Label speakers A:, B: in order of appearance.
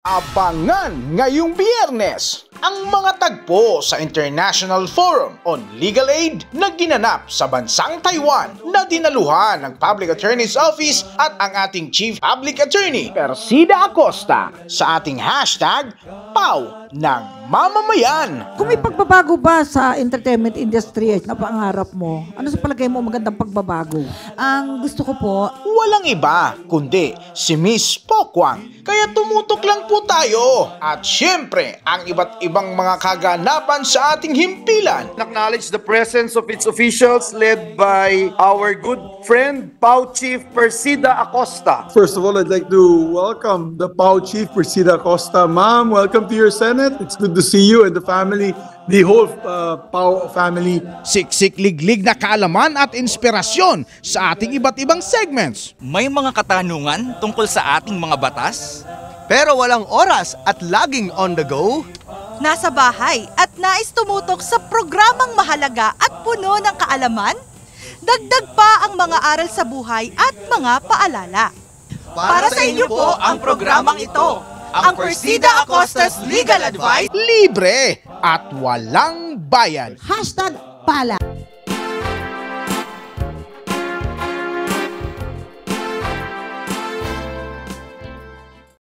A: Abangan ngayong Biyernes ang mga tagpo sa International Forum on Legal Aid na ginanap sa bansang Taiwan na dinaluhan ng Public Attorney's Office at ang ating Chief Public Attorney, Persida Acosta, sa ating hashtag PAW ng Mamamayan.
B: Kung may pagbabago ba sa entertainment industry na pangarap mo, ano sa palagay mo magandang pagbabago?
C: Ang gusto ko po,
A: Walang iba kundi si Miss Pokwang. Kaya tumutok lang po tayo. At syempre, ang iba't ibang mga kaganapan sa ating himpilan.
D: Acknowledge the presence of its officials led by our good friend, PAW Chief Persida Acosta.
E: First of all, I'd like to welcome the PAW Chief Persida Acosta. Ma'am, welcome to your Senate. It's good to see you and the family, the whole PAW family.
A: Siksik-liglig na kaalaman at inspirasyon sa ating iba't ibang segments.
F: May mga katanungan tungkol sa ating mga batas?
G: Pero walang oras at laging on the go?
C: nasa bahay at nais tumutok sa programang mahalaga at puno ng kaalaman? Dagdag pa ang mga aral sa buhay at mga paalala. Para sa inyo po ang programang ito, ang Persida Acosta's Legal Advice.
A: Libre at walang bayad.
B: Hashtag pala.